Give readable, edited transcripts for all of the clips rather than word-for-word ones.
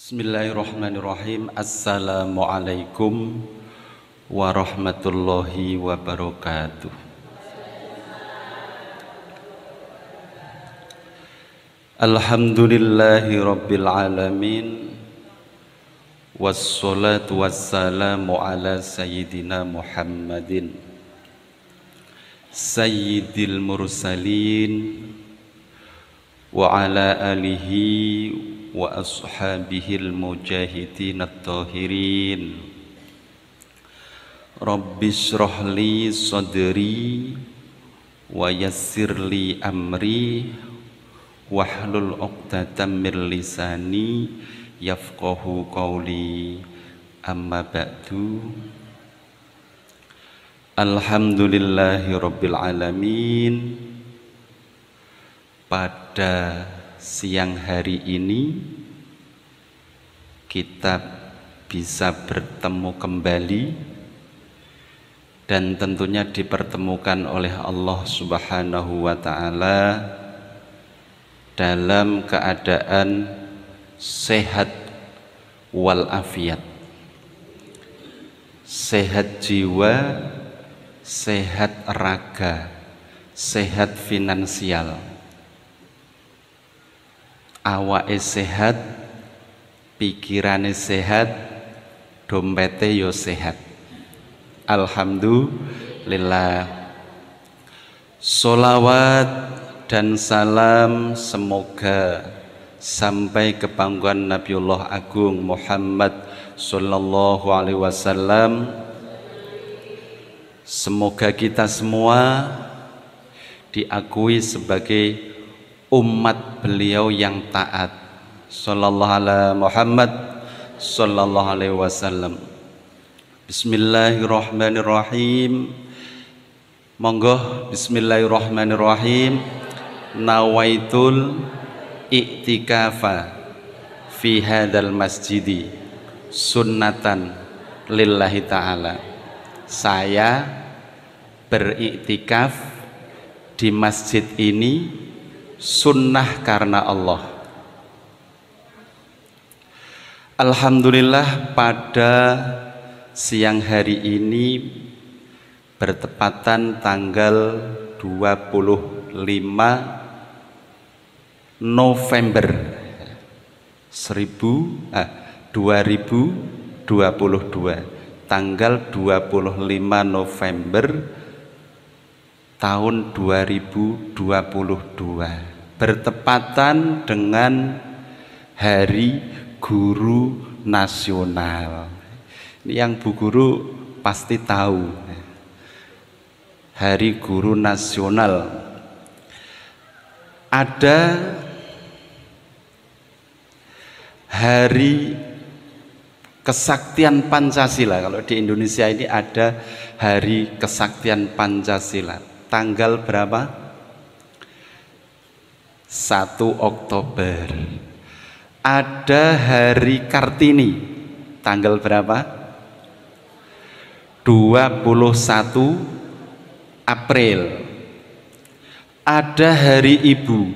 Bismillahirrahmanirrahim. Assalamualaikum warahmatullahi wabarakatuh. Alhamdulillahi rabbil alamin. Wassalatu wassalamu ala sayyidina Muhammadin sayyidil mursalin wa ala alihi wa ashabihil mujahidin at-tahirin. Rabbi shrah li sadri wa yassir li amri wahlul 'uqdatam min lisani yafqahu qawli. Amma ba'du. Alhamdulillahi rabbil alamin. Pada siang hari ini kita bisa bertemu kembali dan tentunya dipertemukan oleh Allah Subhanahu wa ta'ala dalam keadaan sehat walafiat, sehat jiwa, sehat raga, sehat finansial. Awake sehat, pikirane sehat, dompete yo sehat. Alhamdulillah. Sholawat dan salam semoga sampai ke pangkuan Nabiullah Agung Muhammad sallallahu alaihi wasallam. Semoga kita semua diakui sebagai umat beliau yang taat sallallahu alaihi Muhammad sallallahu alaihi wasallam. Bismillahirrahmanirrahim. Monggo bismillahirrahmanirrahim. Nawaitul i'tikafa fi hadzal masjidi sunnatan lillahi ta'ala. Saya beriktikaf di masjid ini sunnah karena Allah. Alhamdulillah, pada siang hari ini bertepatan tanggal 25 November 2022, tanggal 25 November tahun 2022, bertepatan dengan Hari Guru Nasional. Ini yang Bu Guru pasti tahu, Hari Guru Nasional. Ada Hari Kesaktian Pancasila. Kalau di Indonesia ini ada Hari Kesaktian Pancasila. Tanggal berapa? 1 Oktober. Ada Hari Kartini. Tanggal berapa? 21 April. Ada Hari Ibu.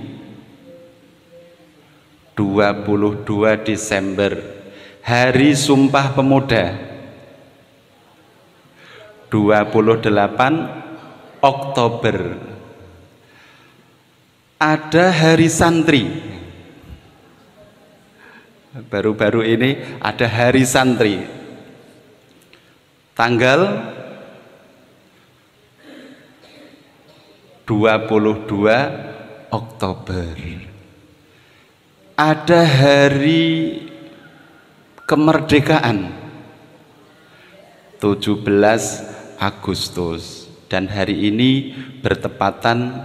22 Desember. Hari Sumpah Pemuda. 28 Oktober. Ada Hari Santri. Baru-baru ini ada Hari Santri. Tanggal 22 Oktober. Ada Hari Kemerdekaan 17 Agustus. Dan hari ini bertepatan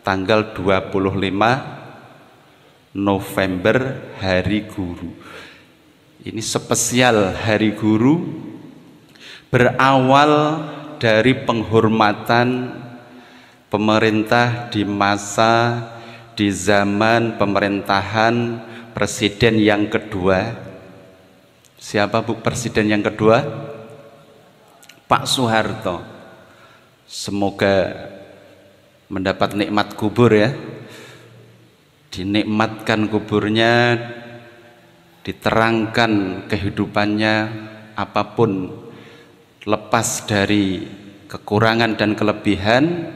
tanggal 25 November, Hari Guru. Ini spesial Hari Guru, berawal dari penghormatan pemerintah di zaman pemerintahan presiden yang kedua. Siapa Bu presiden yang kedua? Pak Soeharto. Semoga mendapat nikmat kubur ya. Dinikmatkan kuburnya diterangkan kehidupannya apapun, lepas dari kekurangan dan kelebihan,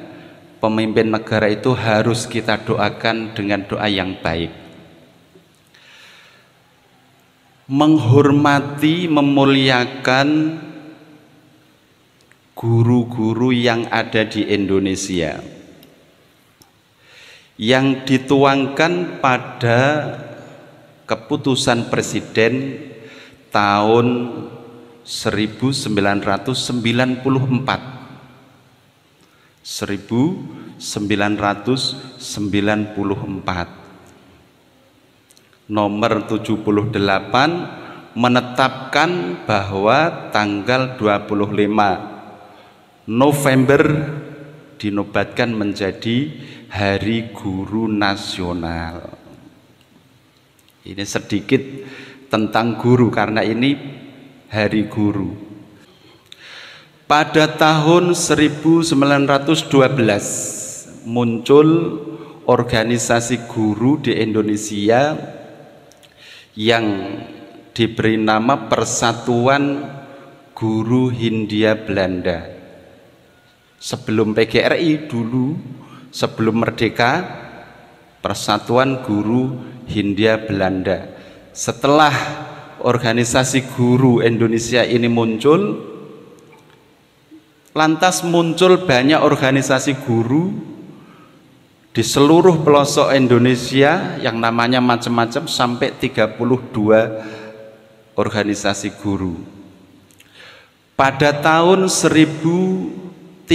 pemimpin negara itu harus kita doakan dengan doa yang baik. Menghormati, memuliakan guru-guru yang ada di Indonesia, yang dituangkan pada keputusan Presiden tahun 1994 nomor 78 menetapkan bahwa tanggal 25 November dinobatkan menjadi Hari Guru Nasional. Ini sedikit tentang guru karena ini Hari Guru. Pada tahun 1912 muncul organisasi guru di Indonesia yang diberi nama Persatuan Guru Hindia Belanda. Sebelum PGRI dulu, sebelum merdeka, Persatuan Guru Hindia Belanda. Setelah organisasi guru Indonesia ini muncul, lantas muncul banyak organisasi guru di seluruh pelosok Indonesia yang namanya macam-macam, sampai 32 organisasi guru. Pada tahun 1932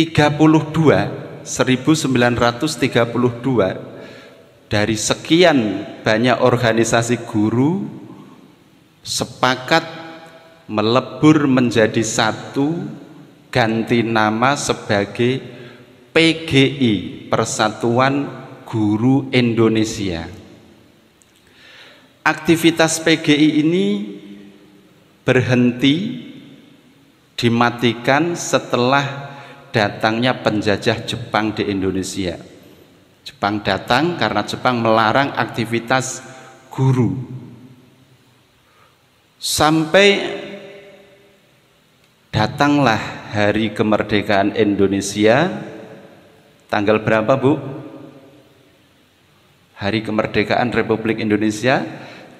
dari sekian banyak organisasi guru sepakat melebur menjadi satu, ganti nama sebagai PGI, Persatuan Guru Indonesia. Aktivitas PGI ini berhenti, dimatikan setelah datangnya penjajah Jepang di Indonesia. Jepang datang karena Jepang melarang aktivitas guru. Sampai datanglah Hari Kemerdekaan Indonesia. Tanggal berapa, Bu? Hari Kemerdekaan Republik Indonesia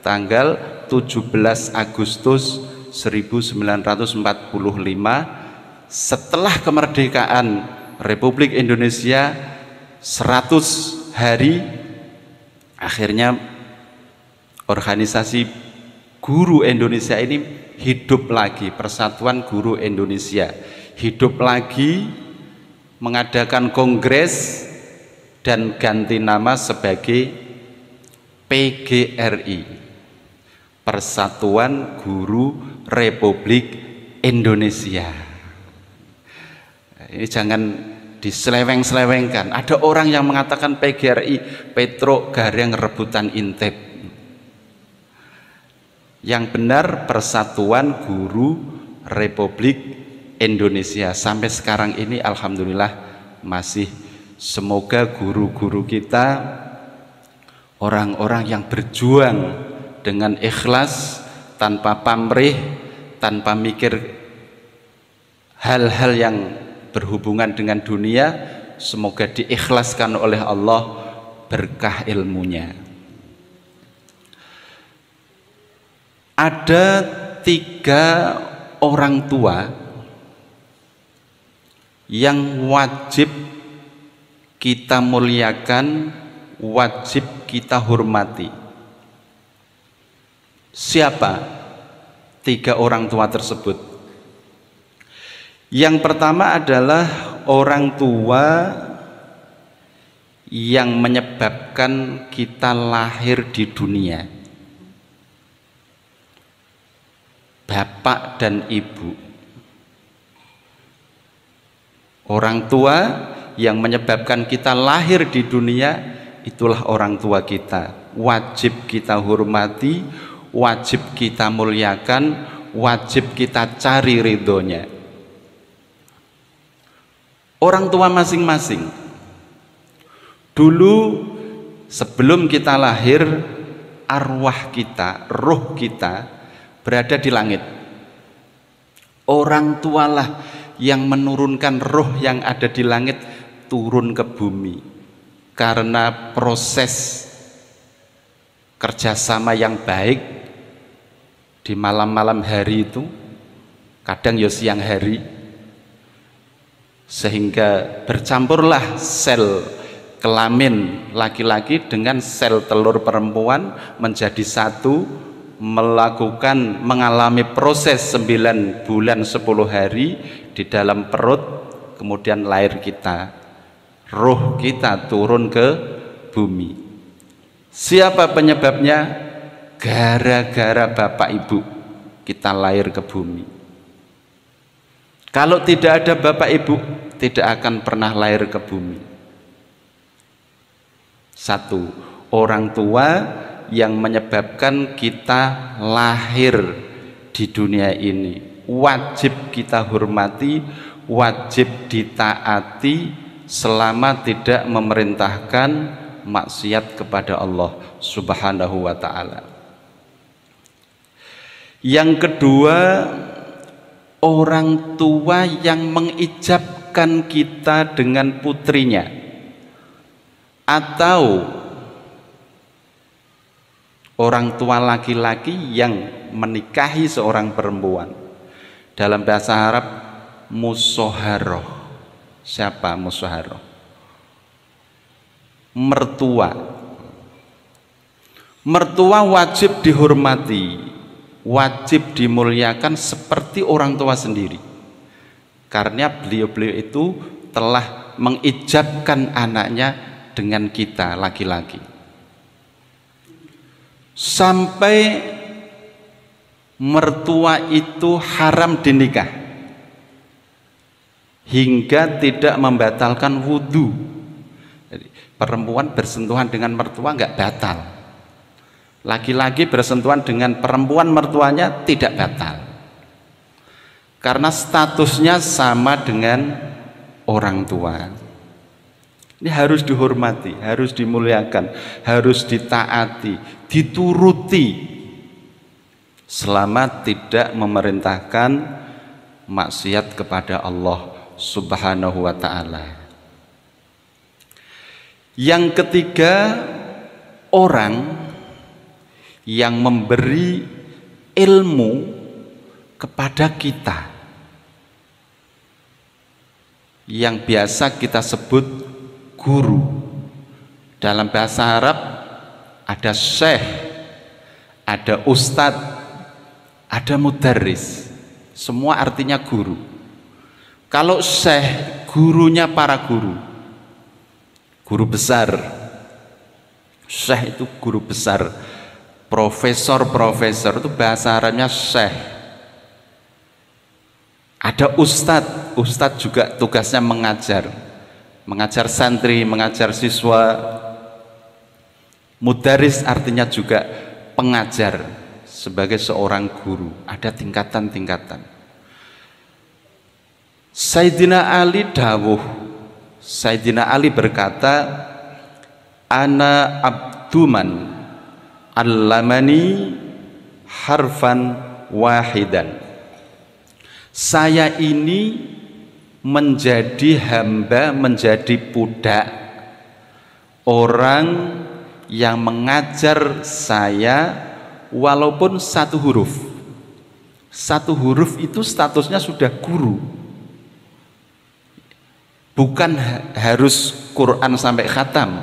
tanggal 17 Agustus 1945. Setelah kemerdekaan Republik Indonesia 100 hari, akhirnya organisasi guru Indonesia ini hidup lagi. Persatuan Guru Indonesia hidup lagi, mengadakan kongres dan ganti nama sebagai PGRI, Persatuan Guru Republik Indonesia. Ini jangan diseleweng-selewengkan. Ada orang yang mengatakan PGRI Petro Gareng rebutan intip. Yang benar Persatuan Guru Republik Indonesia. Sampai sekarang ini alhamdulillah masih. Semoga guru-guru kita orang-orang yang berjuang dengan ikhlas, tanpa pamrih, tanpa mikir hal-hal yang berhubungan dengan dunia. Semoga diikhlaskan oleh Allah berkah ilmunya. Ada 3 orang tua yang wajib kita muliakan, wajib kita hormati. Siapa 3 orang tua tersebut? Yang pertama adalah orang tua yang menyebabkan kita lahir di dunia, bapak dan ibu. Orang tua yang menyebabkan kita lahir di dunia, itulah orang tua kita. Wajib kita hormati, wajib kita muliakan, wajib kita cari ridhonya. Orang tua masing-masing. Dulu sebelum kita lahir, arwah kita, roh kita berada di langit. Orang tualah yang menurunkan roh yang ada di langit turun ke bumi. Karena proses kerjasama yang baik di malam-malam hari itu, kadang ya siang hari, sehingga bercampurlah sel kelamin laki-laki dengan sel telur perempuan menjadi satu, mengalami proses 9 bulan 10 hari di dalam perut, kemudian lahir kita, roh kita turun ke bumi. Siapa penyebabnya? Gara-gara bapak ibu kita lahir ke bumi. Kalau tidak ada bapak ibu, tidak akan pernah lahir ke bumi. Satu, orang tua yang menyebabkan kita lahir di dunia ini wajib kita hormati, wajib ditaati selama tidak memerintahkan maksiat kepada Allah Subhanahu wa ta'ala. Yang kedua, orang tua yang mengijabkan kita dengan putrinya, atau orang tua laki-laki yang menikahi seorang perempuan. Dalam bahasa Arab musoharoh. Siapa musoharoh? Mertua. Mertua wajib dihormati, wajib dimuliakan seperti orang tua sendiri, karena beliau-beliau itu telah mengijabkan anaknya dengan kita laki-laki. Sampai mertua itu haram dinikah hingga tidak membatalkan wudhu. Jadi, perempuan bersentuhan dengan mertua nggak batal, laki-laki bersentuhan dengan perempuan mertuanya tidak batal, karena statusnya sama dengan orang tua. Ini harus dihormati, harus dimuliakan, harus ditaati, dituruti selama tidak memerintahkan maksiat kepada Allah Subhanahu wa ta'ala. Yang ketiga, orang yang memberi ilmu kepada kita, yang biasa kita sebut guru. Dalam bahasa Arab ada syekh, ada ustadz, ada mudarris, semua artinya guru. Kalau syekh, gurunya para guru, guru besar. Syekh itu guru besar, profesor itu bahasa Arabnya syekh. Ada ustadz, ustadz juga tugasnya mengajar santri, mengajar siswa. Mudaris artinya juga pengajar, sebagai seorang guru. Ada tingkatan-tingkatan. Sayyidina Ali dawuh, Sayyidina Ali berkata, ana abduman allamani harfan wahidan. Saya ini menjadi hamba, menjadi budak orang yang mengajar saya walaupun satu huruf. Satu huruf itu statusnya sudah guru. Bukan harus Quran sampai khatam,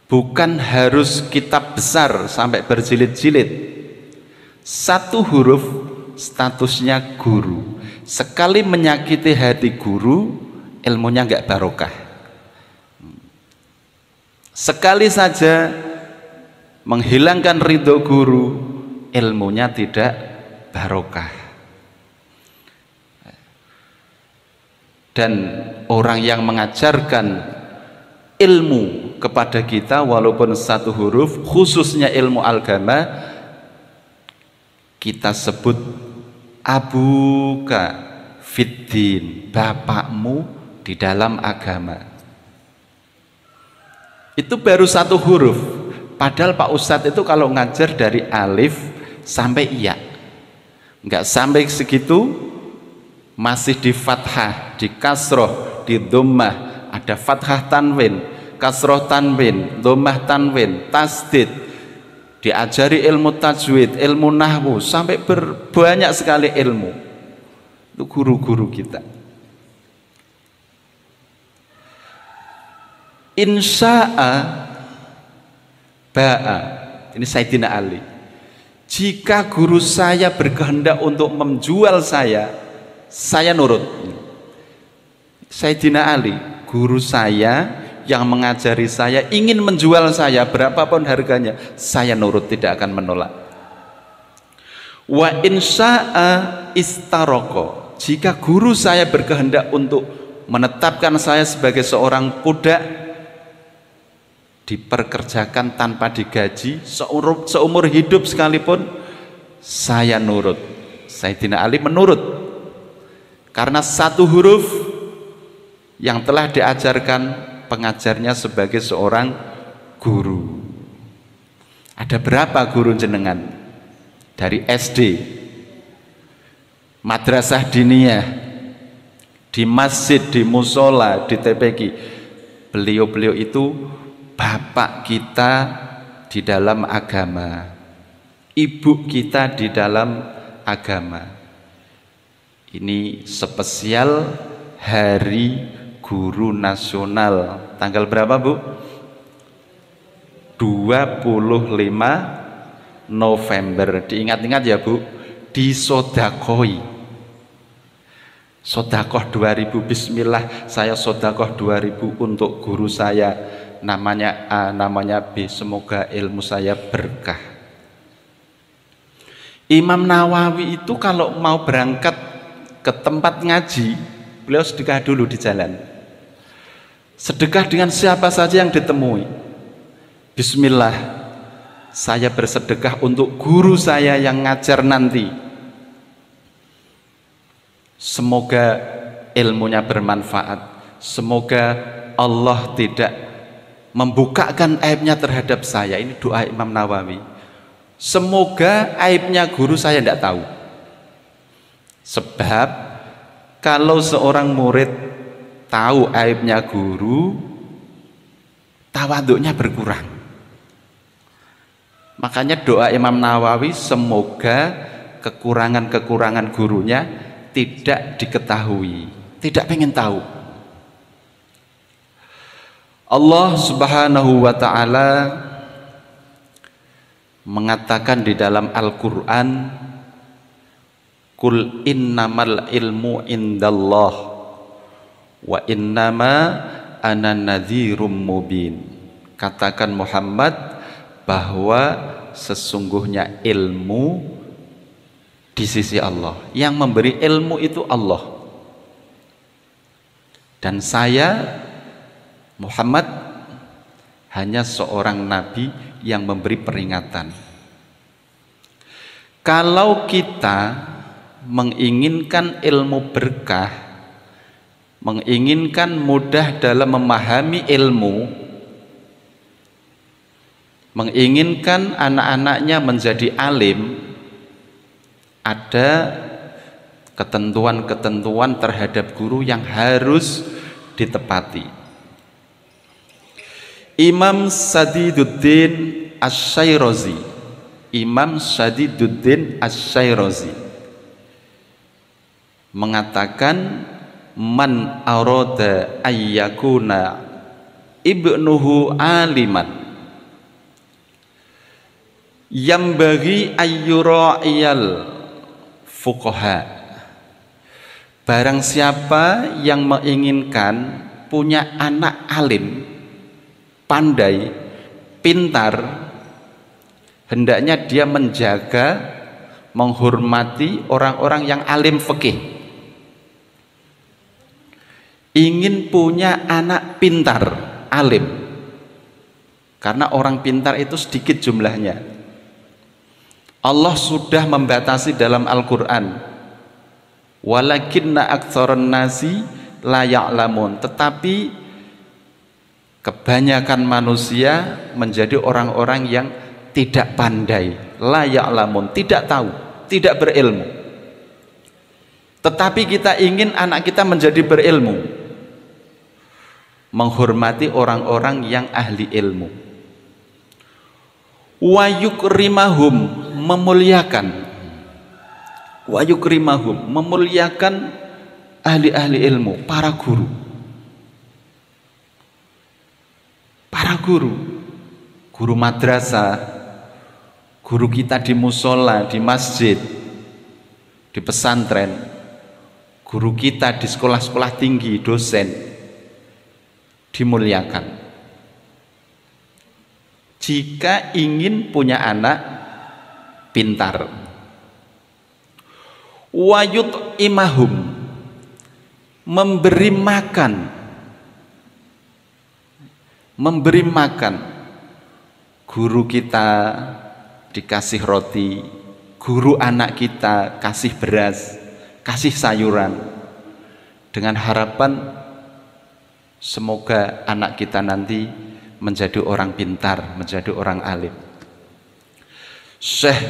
bukan harus kitab besar sampai berjilid-jilid. Satu huruf statusnya guru. Sekali menyakiti hati guru, ilmunya nggak barokah. Sekali saja menghilangkan ridho guru, ilmunya tidak barokah. Dan orang yang mengajarkan ilmu kepada kita walaupun satu huruf, khususnya ilmu agama, kita sebut abuka fiddin, bapakmu di dalam agama. Itu baru satu huruf, Padahal Pak Ustadz itu kalau ngajar dari alif sampai iya, nggak sampai segitu, masih di fathah, di kasroh, di dhammah, ada fathah tanwin, kasroh tanwin, dhammah tanwin, tasdid, diajari ilmu tajwid, ilmu nahwu, sampai banyak sekali ilmu. Itu guru-guru kita. Insya'a ba'a, ini Sayyidina Ali, jika guru saya berkehendak untuk menjual saya nurut. Sayyidina Ali, guru saya yang mengajari saya, ingin menjual saya berapapun harganya, saya nurut, tidak akan menolak. Wa insya'a istaroko, jika guru saya berkehendak untuk menetapkan saya sebagai seorang budak, diperkerjakan tanpa digaji seumur hidup sekalipun, saya nurut. Sayyidina Ali menurut karena satu huruf yang telah diajarkan pengajarnya sebagai seorang guru. Ada berapa guru jenengan? Dari SD, madrasah diniyah, di masjid, di musola, di TPQ, beliau-beliau itu bapak kita di dalam agama, ibu kita di dalam agama. Ini spesial Hari Guru Nasional. Tanggal berapa, Bu? 25 November. Diingat-ingat ya, Bu, disodakoi. Sodakoh 2000, bismillah, saya sodakoh 2000 untuk guru saya, namanya A, namanya B, semoga ilmu saya berkah. Imam Nawawi itu kalau mau berangkat ke tempat ngaji, beliau sedekah dulu di jalan. Sedekah dengan siapa saja yang ditemui. Bismillah, saya bersedekah untuk guru saya yang ngajar nanti, semoga ilmunya bermanfaat, semoga Allah tidak membukakan aibnya terhadap saya. Ini doa Imam Nawawi. Semoga aibnya guru saya tidak tahu. Sebab kalau seorang murid tahu aibnya guru, tawaduknya berkurang. Makanya doa Imam Nawawi, semoga kekurangan-kekurangan gurunya tidak diketahui, tidak pengen tahu. Allah Subhanahu wa ta'ala mengatakan di dalam Al-Quran, Kul innamal ilmu indallah wa innama ana nadhirum mubin. Katakan Muhammad bahwa sesungguhnya ilmu di sisi Allah, yang memberi ilmu itu Allah, dan saya Muhammad hanya seorang nabi yang memberi peringatan. Kalau kita menginginkan ilmu berkah, menginginkan mudah dalam memahami ilmu, menginginkan anak-anaknya menjadi alim, ada ketentuan-ketentuan terhadap guru yang harus ditepati. Imam Sadiduddin Asy-Syairazi, Imam Sadiduddin Asy-Syairazi mengatakan, man arada ayyakuna ibnuhu aliman yambaghi ayyura'iyal fuqaha. Barang siapa yang menginginkan punya anak alim, pandai, pintar, hendaknya dia menjaga, menghormati orang-orang yang alim fikih. Ingin punya anak pintar, alim, karena orang pintar itu sedikit jumlahnya. Allah sudah membatasi dalam Al-Quran, walakinna aktsaran nasi la ya'lamun, tetapi Kebanyakan manusia menjadi orang-orang yang tidak pandai, la ya'lamun, tidak tahu, tidak berilmu. Tetapi kita ingin anak kita menjadi berilmu, menghormati orang-orang yang ahli ilmu. Wa yukrimahum, memuliakan. Wa yukrimahum, memuliakan ahli-ahli ilmu, para guru. Para guru, guru madrasah, guru kita di musola, di masjid, di pesantren, guru kita di sekolah-sekolah tinggi, dosen, dimuliakan. Jika ingin punya anak pintar, wayut imahum, memberi makan. Guru kita dikasih roti, guru anak kita kasih beras, kasih sayuran, dengan harapan semoga anak kita nanti menjadi orang pintar, menjadi orang alim. Syekh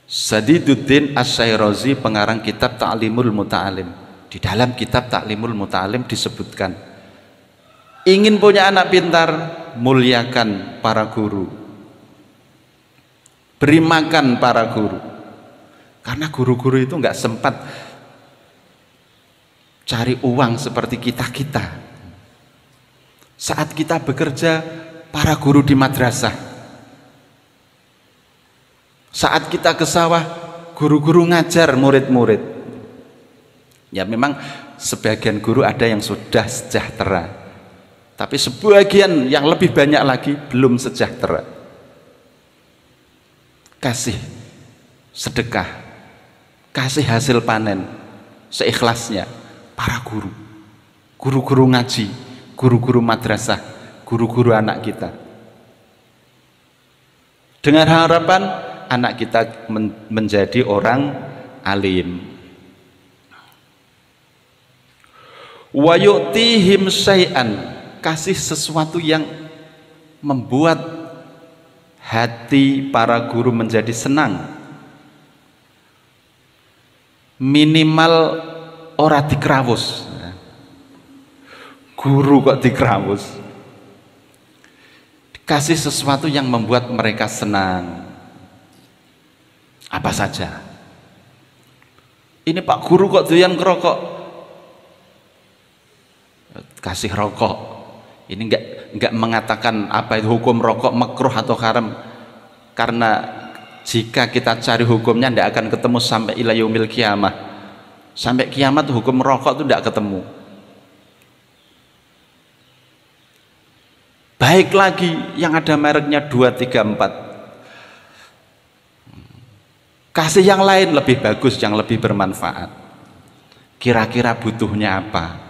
Sadiduddin Asy-Syairazi, pengarang kitab Ta'limul Muta'alim, di dalam kitab Ta'limul Muta'alim disebutkan, ingin punya anak pintar, muliakan para guru, beri makan para guru. Karena guru-guru itu nggak sempat cari uang seperti kita-kita. Saat kita bekerja, para guru di madrasah. Saat kita ke sawah, guru-guru ngajar murid-murid. Ya memang sebagian guru ada yang sudah sejahtera, tapi sebagian yang lebih banyak lagi belum sejahtera. Kasih sedekah, kasih hasil panen seikhlasnya para guru, guru-guru ngaji, guru-guru madrasah, guru-guru anak kita, dengan harapan anak kita menjadi orang alim. Wa yu'tihim syai'an, kasih sesuatu yang membuat hati para guru menjadi senang. Minimal ora dikrawus. Guru kok dikrawus. Kasih sesuatu yang membuat mereka senang. Apa saja. Ini Pak Guru kok doyan ngerokok. Kasih rokok. Ini enggak mengatakan apa itu hukum rokok makruh atau haram, karena jika kita cari hukumnya tidak akan ketemu sampai ila yaumil qiyamah. Sampai kiamat hukum rokok itu tidak ketemu. Baik lagi yang ada mereknya 2, 3, 4. Kasih yang lain lebih bagus, yang lebih bermanfaat. Kira-kira butuhnya apa?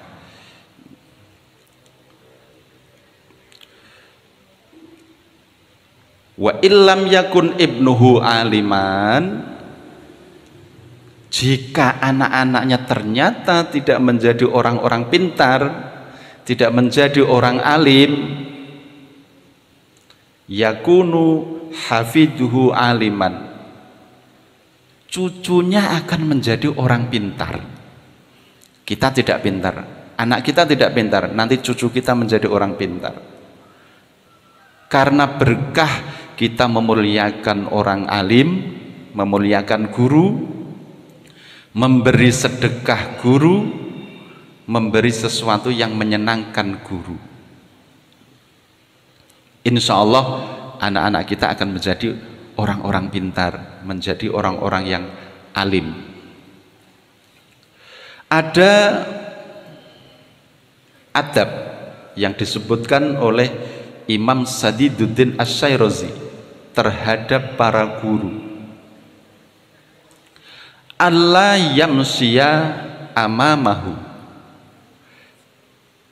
Wa illam yakun ibnuhu aliman, jika anak-anaknya ternyata tidak menjadi orang-orang pintar, tidak menjadi orang alim, yakunu hafiduhu aliman, cucunya akan menjadi orang pintar. Kita tidak pintar, anak kita tidak pintar, nanti cucu kita menjadi orang pintar. Karena berkah kita memuliakan orang alim, memuliakan guru, memberi sedekah guru, memberi sesuatu yang menyenangkan guru. Insya Allah anak-anak kita akan menjadi orang-orang pintar, menjadi orang-orang yang alim. Ada adab yang disebutkan oleh Imam Sadiduddin Asy-Syairazi terhadap para guru. Allah yamsya amamahu,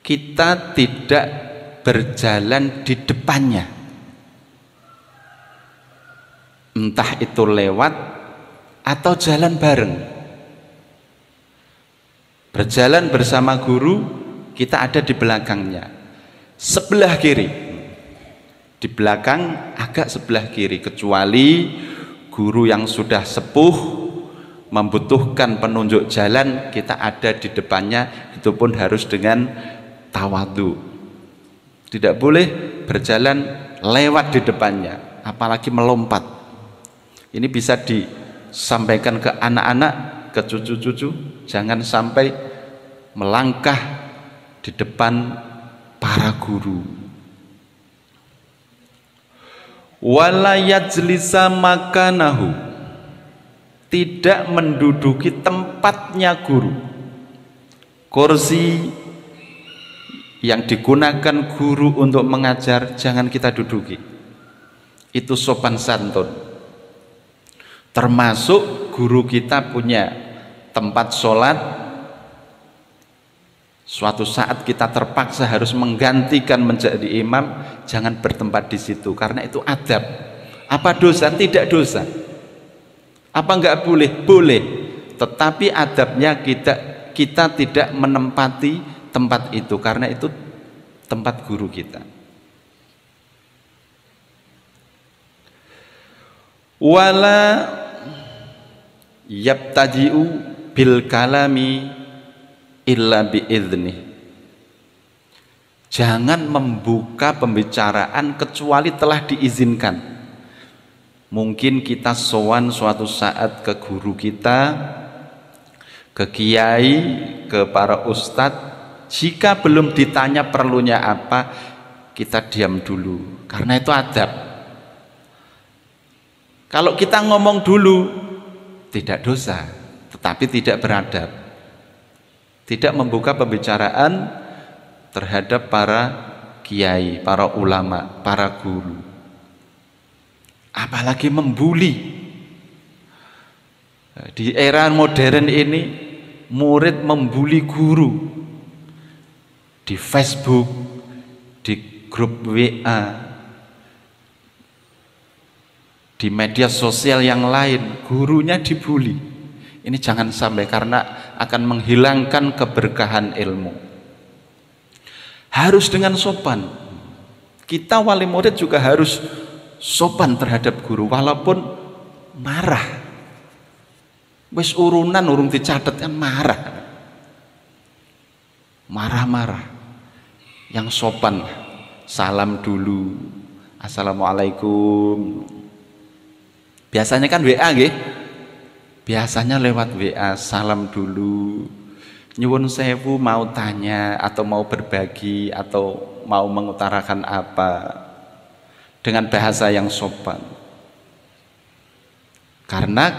kita tidak berjalan di depannya, entah itu lewat atau jalan bareng. Berjalan bersama guru, kita ada di belakangnya. sebelah kiri, di belakang agak sebelah kiri, kecuali guru yang sudah sepuh membutuhkan penunjuk jalan, kita ada di depannya, itu pun harus dengan tawadhu. Tidak boleh berjalan lewat di depannya, apalagi melompat. Ini bisa disampaikan ke anak-anak, ke cucu-cucu, jangan sampai melangkah di depan para guru. Wala yajlisa makanahu, tidak menduduki tempatnya guru. Kursi yang digunakan guru untuk mengajar jangan kita duduki. Itu sopan santun. Termasuk guru kita punya tempat sholat, suatu saat kita terpaksa harus menggantikan menjadi imam, jangan bertempat di situ karena itu adab. Apa dosa? Tidak dosa. Apa enggak boleh? Boleh. Tetapi adabnya kita tidak menempati tempat itu karena itu tempat guru kita. Wala yabtadi'u bil kalami illa bi'idnih, jangan membuka pembicaraan kecuali telah diizinkan. Mungkin kita sowan suatu saat ke guru kita, ke kiai, ke para ustadz, jika belum ditanya perlunya apa, kita diam dulu karena itu adab. Kalau kita ngomong dulu tidak dosa, tetapi tidak beradab. Tidak membuka pembicaraan terhadap para kiai, para ulama, para guru. Apalagi membuli. Di era modern ini murid membuli guru di Facebook, di grup WA, di media sosial yang lain, gurunya dibully. Ini jangan sampai karena akan menghilangkan keberkahan ilmu. Harus dengan sopan. Kita wali murid juga harus sopan terhadap guru walaupun marah. Wis urunan urung dicatat kan marah. Marah-marah. Yang sopan, salam dulu. Assalamualaikum. Biasanya kan WA nggih. Biasanya lewat WA, salam dulu, nyuwun sewu mau tanya atau mau berbagi atau mau mengutarakan apa, dengan bahasa yang sopan. Karena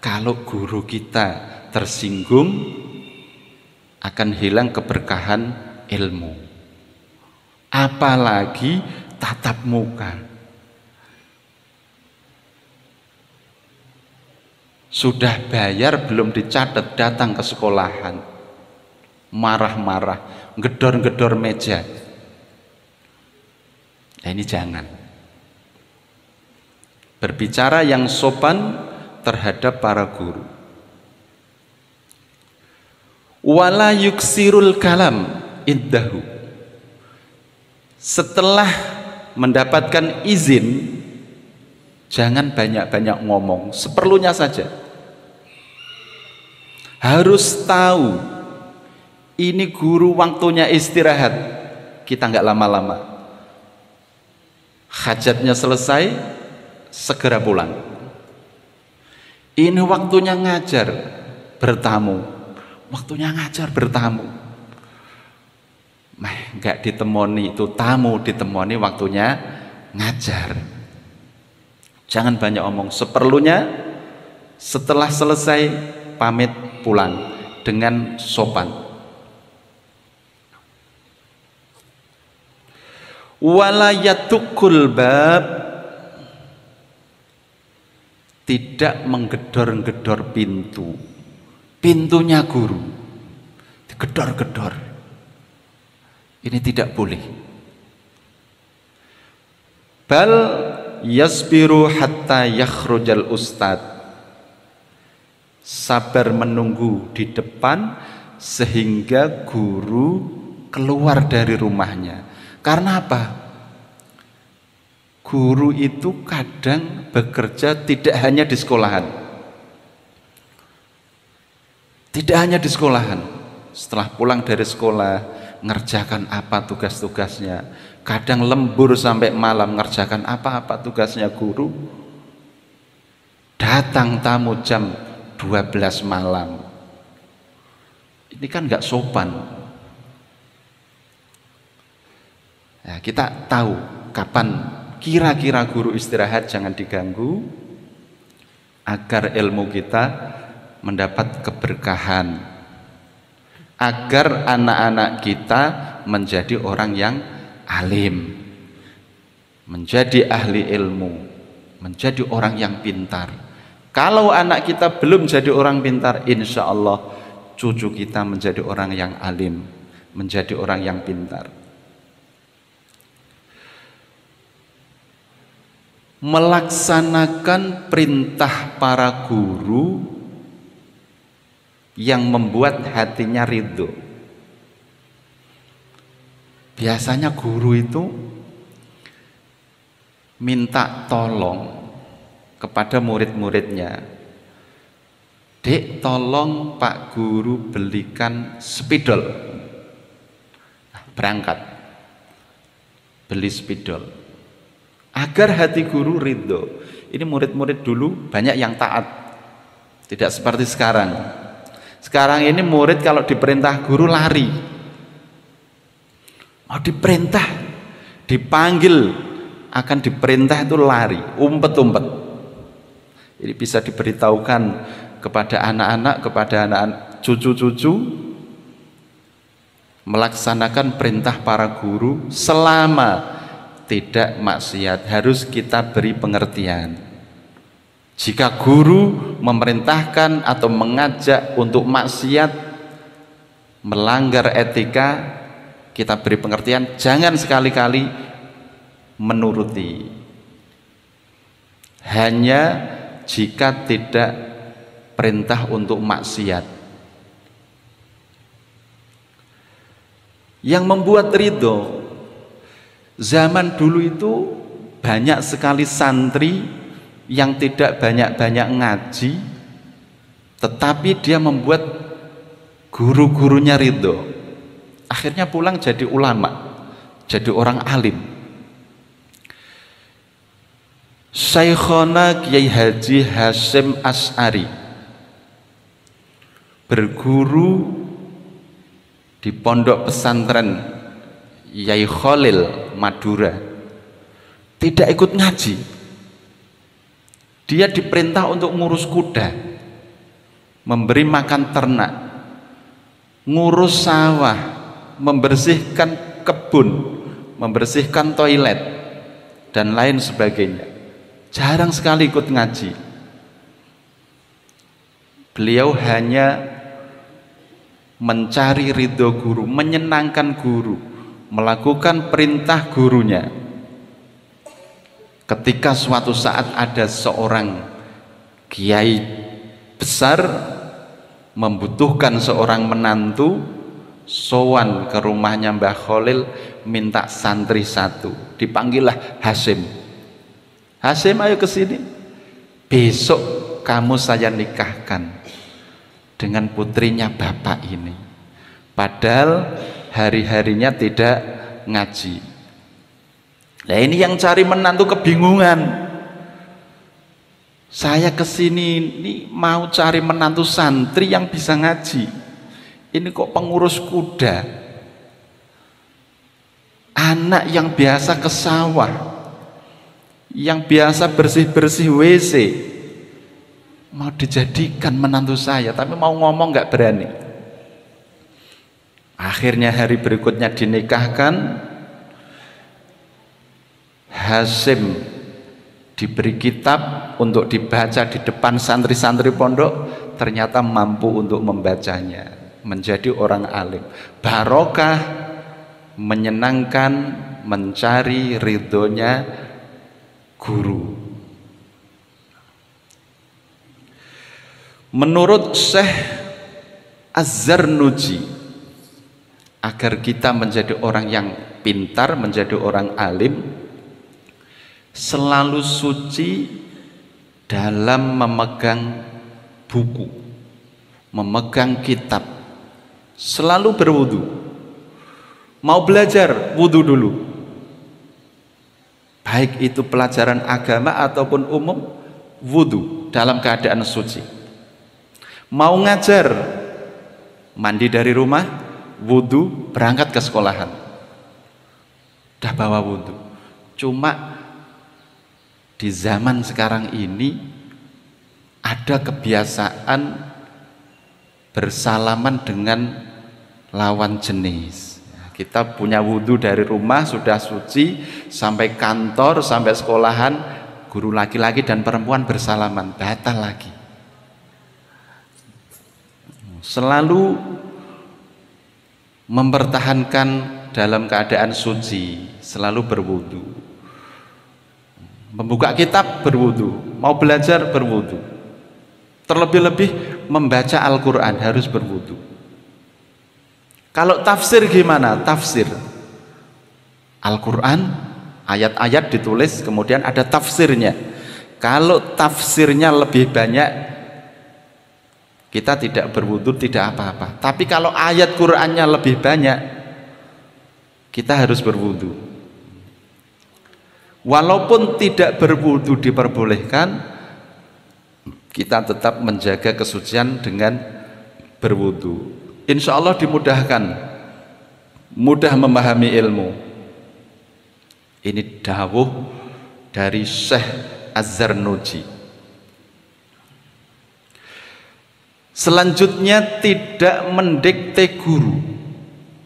kalau guru kita tersinggung akan hilang keberkahan ilmu, apalagi tatap muka. Sudah bayar belum dicatat, datang ke sekolahan marah-marah, gedor-gedor meja. Nah, ini jangan. Berbicara yang sopan terhadap para guru. Wala yuksirul kalam iddahu, setelah mendapatkan izin jangan banyak-banyak ngomong, seperlunya saja. Harus tahu ini guru waktunya istirahat, kita nggak lama-lama. Hajatnya selesai, segera pulang. Ini waktunya ngajar, bertamu. Waktunya ngajar, bertamu. Nggak ditemoni, itu tamu ditemoni, waktunya ngajar. Jangan banyak omong, seperlunya. Setelah selesai pamit pulang dengan sopan. Wala yatukul bab, tidak menggedor-gedor pintu. Pintunya guru digedor-gedor, ini tidak boleh. Bal yasbiru hatta yakhrujal ustad, sabar menunggu di depan sehingga guru keluar dari rumahnya. Karena apa? Guru itu kadang bekerja tidak hanya di sekolahan. Tidak hanya di sekolahan. Setelah pulang dari sekolah, ngerjakan apa tugas-tugasnya. Kadang lembur sampai malam ngerjakan apa-apa tugasnya guru. Datang tamu jam 12 malam. Ini kan nggak sopan. Nah, kita tahu kapan kira-kira guru istirahat, jangan diganggu agar ilmu kita mendapat keberkahan, agar anak-anak kita menjadi orang yang alim, menjadi ahli ilmu, menjadi orang yang pintar. Kalau anak kita belum jadi orang pintar, insya Allah cucu kita menjadi orang yang alim, menjadi orang yang pintar. Melaksanakan perintah para guru yang membuat hatinya ridho. Biasanya guru itu minta tolong kepada murid-muridnya, "Dek, tolong Pak Guru belikan spidol." Berangkat beli spidol agar hati guru ridho. Ini murid-murid dulu banyak yang taat, tidak seperti sekarang. Sekarang ini murid kalau diperintah guru lari, mau diperintah, dipanggil akan diperintah itu lari, umpet-umpet. Ini bisa diberitahukan kepada anak-anak, kepada anak-anak cucu-cucu, melaksanakan perintah para guru selama tidak maksiat, harus kita beri pengertian. Jika guru memerintahkan atau mengajak untuk maksiat, melanggar etika, kita beri pengertian, jangan sekali-kali menuruti. Hanya jika tidak perintah untuk maksiat. Yang membuat ridho, zaman dulu itu banyak sekali santri yang tidak banyak-banyak ngaji, tetapi dia membuat guru-gurunya ridho. Akhirnya pulang jadi ulama, jadi orang alim. Syekhona Kiai Haji Hasyim Asy'ari berguru di pondok pesantren Yai Khalil Madura, tidak ikut ngaji. Dia diperintah untuk ngurus kuda, memberi makan ternak, ngurus sawah, membersihkan kebun, membersihkan toilet, dan lain sebagainya. Jarang sekali ikut ngaji. Beliau hanya mencari ridho guru, menyenangkan guru, melakukan perintah gurunya. Ketika suatu saat ada seorang kiai besar membutuhkan seorang menantu, sowan ke rumahnya Mbah Khalil, minta santri satu. Dipanggillah Hasyim. Hasyim, ayo ke sini. Besok kamu saya nikahkan dengan putrinya bapak ini. Padahal hari-harinya tidak ngaji. Nah, ini yang cari menantu kebingungan. Saya kesini ini mau cari menantu santri yang bisa ngaji. Ini kok pengurus kuda, anak yang biasa ke sawah, yang biasa bersih-bersih WC, mau dijadikan menantu saya, tapi mau ngomong nggak berani. Akhirnya hari berikutnya dinikahkan. Hasyim diberi kitab untuk dibaca di depan santri-santri pondok, ternyata mampu untuk membacanya, menjadi orang alim. Barokah, menyenangkan, mencari ridhonya guru. Menurut Syekh Az-Zarnuji, agar kita menjadi orang yang pintar, menjadi orang alim, selalu suci dalam memegang buku, memegang kitab, selalu berwudu. Mau belajar, wudu dulu. Baik itu pelajaran agama ataupun umum, wudu dalam keadaan suci. Mau ngajar, mandi dari rumah, wudu, berangkat ke sekolahan, udah bawa wudu. Cuma di zaman sekarang ini ada kebiasaan bersalaman dengan lawan jenis. Kita punya wudu dari rumah sudah suci, sampai kantor, sampai sekolahan, guru laki-laki dan perempuan bersalaman, batal lagi. Selalu mempertahankan dalam keadaan suci, selalu berwudu. Membuka kitab berwudu, mau belajar berwudu. Terlebih-lebih membaca Al-Quran harus berwudu. Kalau tafsir gimana? Tafsir Al-Quran, ayat-ayat ditulis, kemudian ada tafsirnya. Kalau tafsirnya lebih banyak, kita tidak berwudu, tidak apa-apa. Tapi kalau ayat Qurannya lebih banyak, kita harus berwudu. Walaupun tidak berwudu diperbolehkan, kita tetap menjaga kesucian dengan berwudu. Insya Allah dimudahkan, mudah memahami ilmu. Ini dawuh dari Syekh Az-Zarnuji. Selanjutnya, tidak mendikte guru,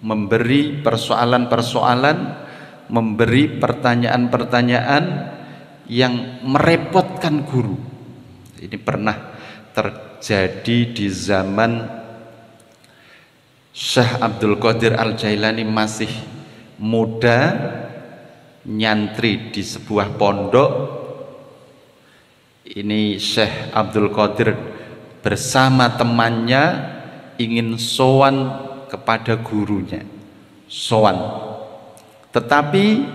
memberi persoalan-persoalan, memberi pertanyaan-pertanyaan yang merepotkan guru. Ini pernah terjadi di zaman Syekh Abdul Qadir Al-Jailani masih muda, nyantri di sebuah pondok. Ini Syekh Abdul Qadir bersama temannya ingin sowan kepada gurunya, sowan. Tetapi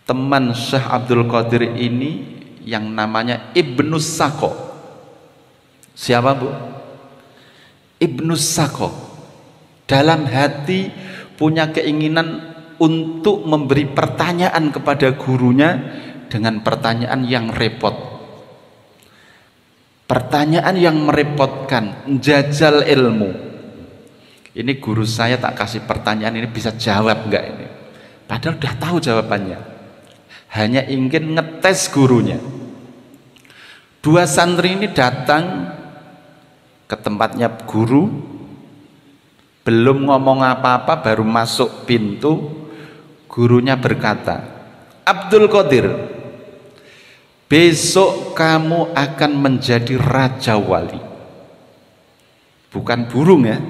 teman Syekh Abdul Qadir ini yang namanya Ibnu Sako. Siapa, Bu? Ibnu Sako dalam hati punya keinginan untuk memberi pertanyaan kepada gurunya dengan pertanyaan yang repot, pertanyaan yang merepotkan, menjajal ilmu. Ini guru saya tak kasih pertanyaan ini bisa jawab enggak ini? Padahal udah tahu jawabannya, hanya ingin ngetes gurunya. Dua santri ini datang ke tempatnya guru, belum ngomong apa-apa, baru masuk pintu, gurunya berkata, Abdul Qadir, besok kamu akan menjadi raja wali. Bukan burung ya.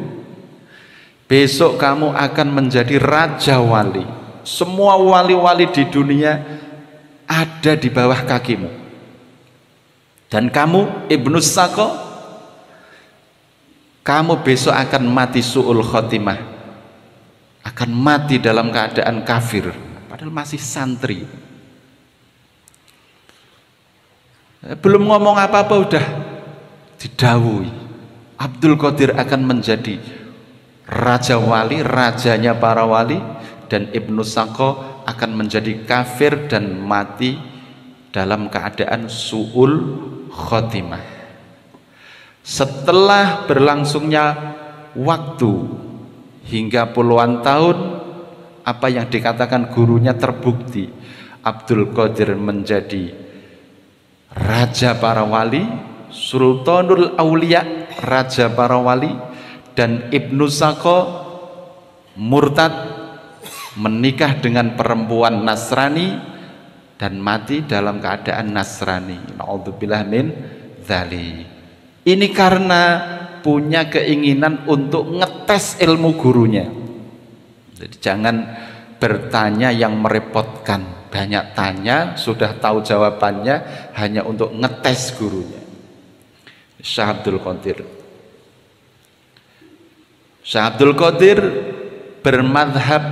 Besok kamu akan menjadi raja wali. Semua wali-wali di dunia ada di bawah kakimu. Dan kamu, Ibnu Sako, kamu besok akan mati su'ul khotimah, akan mati dalam keadaan kafir, padahal masih santri. Belum ngomong apa-apa udah didawuhi, Abdul Qadir akan menjadi raja wali, rajanya para wali, dan Ibnu Sako akan menjadi kafir dan mati dalam keadaan su'ul khotimah. Setelah berlangsungnya waktu hingga puluhan tahun, apa yang dikatakan gurunya terbukti. Abdul Qadir menjadi raja para wali, Sultanul Aulia, raja para wali, dan Ibnu Sako murtad, menikah dengan perempuan Nasrani dan mati dalam keadaan Nasrani. Na'udzubillah min dzalik. Ini karena punya keinginan untuk ngetes ilmu gurunya. Jadi jangan bertanya yang merepotkan, banyak tanya sudah tahu jawabannya hanya untuk ngetes gurunya. Syekh Abdul Qadir bermadhab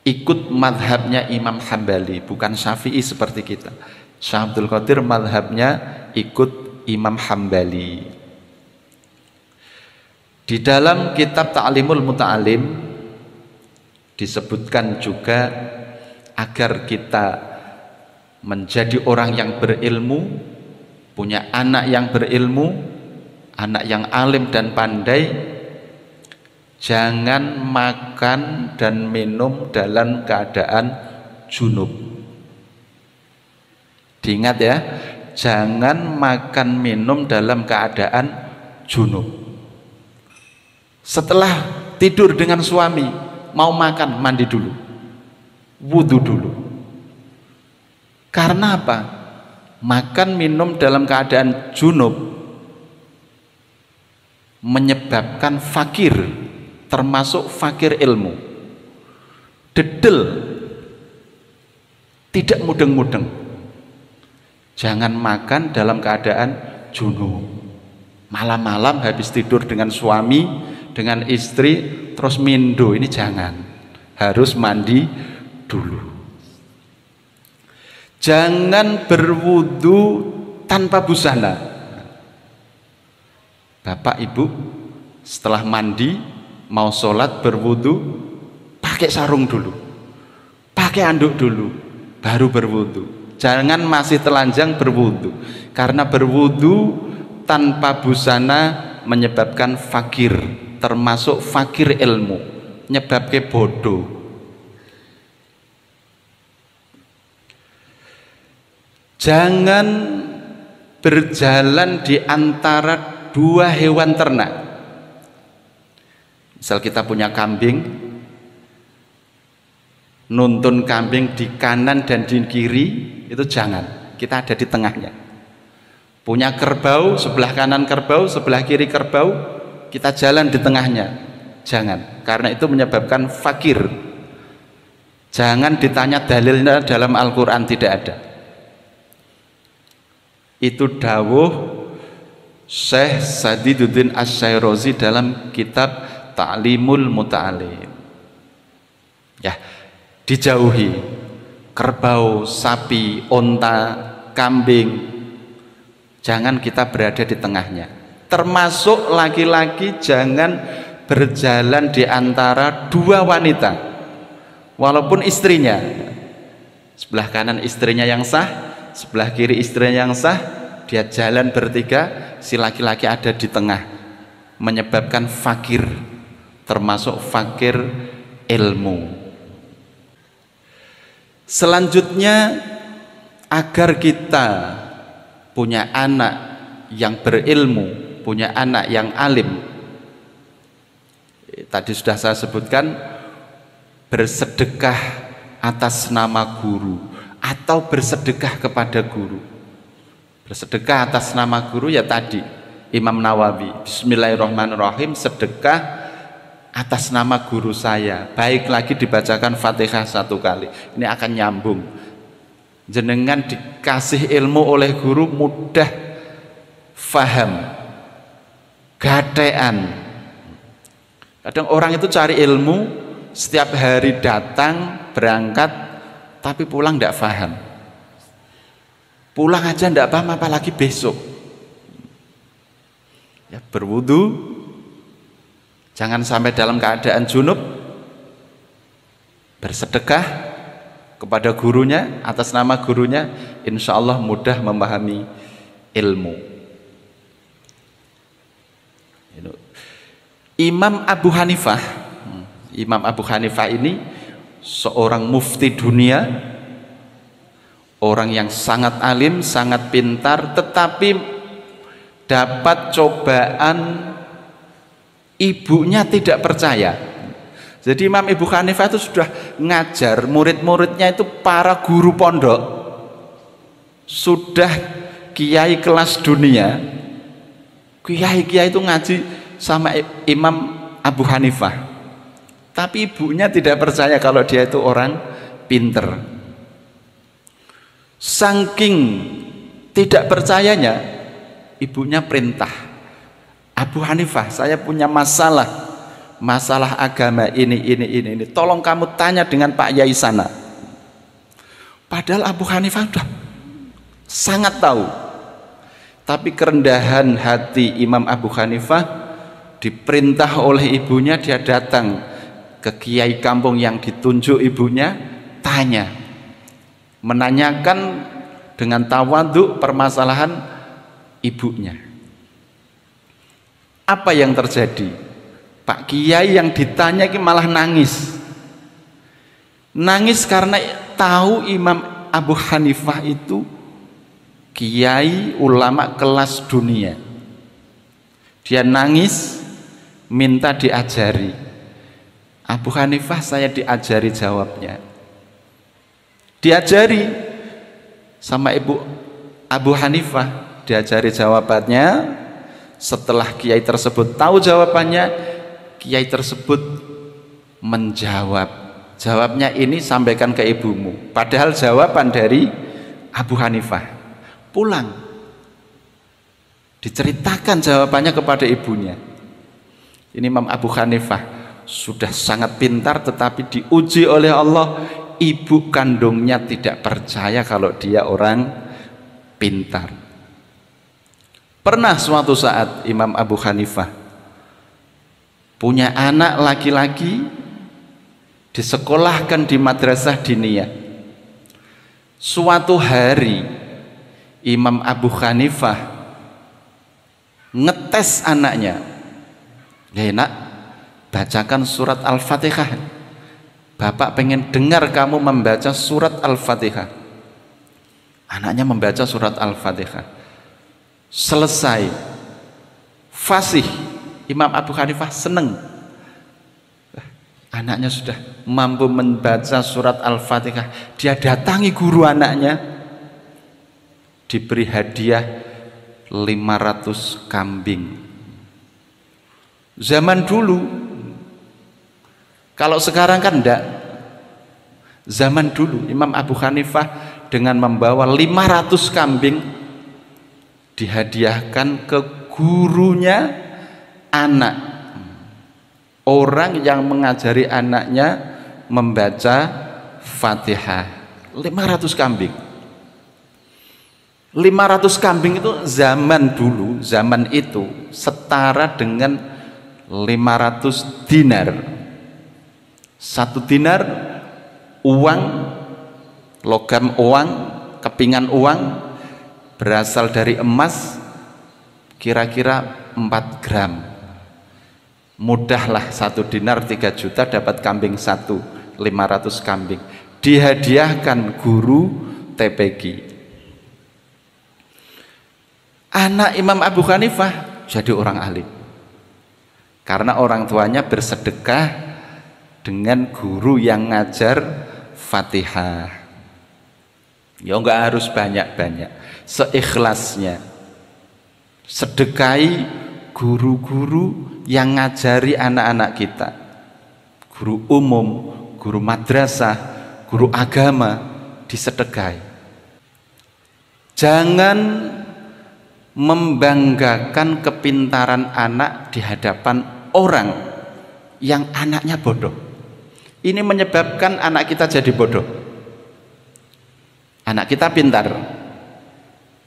ikut madhabnya Imam Hambali, bukan Syafi'i seperti kita. Syekh Abdul Qadir madhabnya ikut Imam Hambali. Di dalam kitab Ta'limul Muta'alim disebutkan juga agar kita menjadi orang yang berilmu, punya anak yang berilmu, anak yang alim dan pandai, jangan makan dan minum dalam keadaan junub. Diingat ya, jangan makan minum dalam keadaan junub. Setelah tidur dengan suami, mau makan, mandi dulu, wudhu dulu. Karena apa? Makan minum dalam keadaan junub menyebabkan fakir, termasuk fakir ilmu, dedel, tidak mudeng-mudeng. Jangan makan dalam keadaan junub. Malam-malam habis tidur dengan suami, dengan istri, terus mindo, ini jangan. Harus mandi dulu. Jangan berwudu tanpa busana. Bapak Ibu setelah mandi mau sholat berwudu, pakai sarung dulu, pakai anduk dulu, baru berwudu. Jangan masih telanjang berwudu, karena berwudu tanpa busana menyebabkan fakir, termasuk fakir ilmu, menyebabkan bodoh. Jangan berjalan di antara dua hewan ternak. Misal kita punya kambing, nuntun kambing di kanan dan di kiri, itu jangan, kita ada di tengahnya. Punya kerbau, sebelah kanan kerbau, sebelah kiri kerbau, kita jalan di tengahnya, jangan, karena itu menyebabkan fakir. Jangan ditanya dalilnya dalam Al-Quran, tidak ada. Itu dawuh Syekh Sadiduddin Asy-Syairrazi dalam kitab Ta'limul Muta'alim. Ya, dijauhi kerbau, sapi, onta, kambing. Jangan kita berada di tengahnya. Termasuk laki-laki jangan berjalan di antara dua wanita, walaupun istrinya. Sebelah kanan istrinya yang sah, sebelah kiri istrinya yang sah, dia jalan bertiga, si laki-laki ada di tengah, menyebabkan fakir, termasuk fakir ilmu. Selanjutnya, agar kita punya anak yang berilmu, punya anak yang alim, tadi sudah saya sebutkan, bersedekah atas nama guru atau bersedekah kepada guru. Bersedekah atas nama guru ya tadi Imam Nawawi, bismillahirrahmanirrahim, sedekah atas nama guru saya. Baik lagi dibacakan Fatihah 1 kali, ini akan nyambung. Jenengan dikasih ilmu oleh guru, mudah faham, gatean. Kadang orang itu cari ilmu, setiap hari datang berangkat, tapi pulang tidak faham. Pulang aja tidak paham, apalagi besok. Ya, berwudu, jangan sampai dalam keadaan junub, bersedekah kepada gurunya, atas nama gurunya, insya Allah mudah memahami ilmu. Imam Abu Hanifah ini seorang mufti dunia, orang yang sangat alim, sangat pintar, tetapi dapat cobaan ibunya tidak percaya. Jadi Imam Abu Hanifah itu sudah ngajar murid-muridnya itu para guru pondok, sudah kiai kelas dunia, kiai-kiai itu ngaji sama Imam Abu Hanifah, tapi ibunya tidak percaya kalau dia itu orang pinter. Saking tidak percayanya, ibunya perintah, Abu Hanifah, saya punya masalah masalah agama ini. Tolong kamu tanya dengan Pak Yai sana. Padahal Abu Hanifah sudah sangat tahu. Tapi kerendahan hati Imam Abu Hanifah, diperintah oleh ibunya, dia datang ke kiai kampung yang ditunjuk ibunya, tanya, menanyakan dengan tawadhu permasalahan ibunya. Apa yang terjadi? Pak Kiai yang ditanya malah nangis. Nangis karena tahu Imam Abu Hanifah itu kiai ulama kelas dunia. Dia nangis minta diajari. Abu Hanifah, saya diajari jawabnya. Diajari sama ibu Abu Hanifah, diajari jawabannya. Setelah kiai tersebut tahu jawabannya, kiai tersebut menjawab. Jawabnya ini sampaikan ke ibumu. Padahal jawaban dari Abu Hanifah. Pulang diceritakan jawabannya kepada ibunya. Ini Imam Abu Hanifah sudah sangat pintar, tetapi diuji oleh Allah, ibu kandungnya tidak percaya kalau dia orang pintar. Pernah suatu saat Imam Abu Hanifah punya anak laki-laki, disekolahkan di madrasah diniyah. Suatu hari Imam Abu Hanifah ngetes anaknya. Ya nak, bacakan surat Al-Fatihah. Bapak pengen dengar kamu membaca surat Al-Fatihah. Anaknya membaca surat Al-Fatihah. Selesai, fasih. Imam Abu Hanifah seneng. Anaknya sudah mampu membaca surat Al-Fatihah. Dia datangi guru anaknya, diberi hadiah 500 kambing. Zaman dulu, kalau sekarang kan enggak. Zaman dulu Imam Abu Hanifah dengan membawa 500 kambing dihadiahkan ke gurunya anak, orang yang mengajari anaknya membaca Fatihah. 500 kambing. 500 kambing itu zaman dulu, zaman itu setara dengan 500 dinar. 1 dinar uang, logam uang, kepingan uang, berasal dari emas, kira-kira 4 gram. Mudahlah 1 dinar 3 juta, dapat kambing 1, 500 kambing. Dihadiahkan guru TPQ. Anak Imam Abu Hanifah jadi orang alim karena orang tuanya bersedekah dengan guru yang ngajar Fatihah. Ya enggak harus banyak-banyak, seikhlasnya. Sedekahi guru-guru yang ngajari anak-anak kita, guru umum, guru madrasah, guru agama, disedekahi. Jangan membanggakan kepintaran anak di hadapan orang yang anaknya bodoh. Ini menyebabkan anak kita jadi bodoh. Anak kita pintar,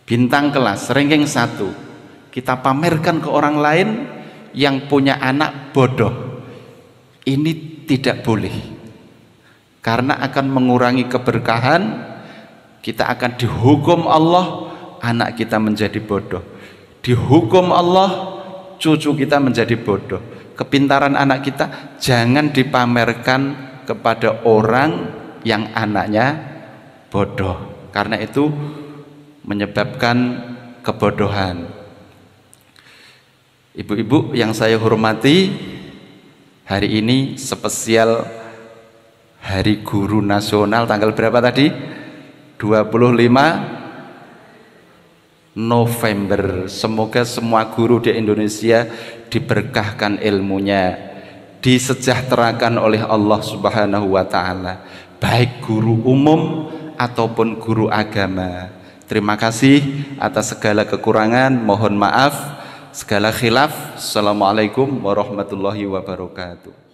bintang kelas, ranking 1, kita pamerkan ke orang lain yang punya anak bodoh. Ini tidak boleh, karena akan mengurangi keberkahan. Kita akan dihukum Allah, anak kita menjadi bodoh. Dihukum Allah, cucu kita menjadi bodoh. Kepintaran anak kita jangan dipamerkan kepada orang yang anaknya bodoh, karena itu menyebabkan kebodohan. Ibu-ibu yang saya hormati, hari ini spesial Hari Guru Nasional, tanggal berapa tadi? 25 November. Semoga semua guru di Indonesia diberkahkan ilmunya, disejahterakan oleh Allah Subhanahu wa taala, baik guru umum ataupun guru agama. Terima kasih atas segala kekurangan, mohon maaf. segala khilaf. Assalamualaikum warahmatullahi wabarakatuh.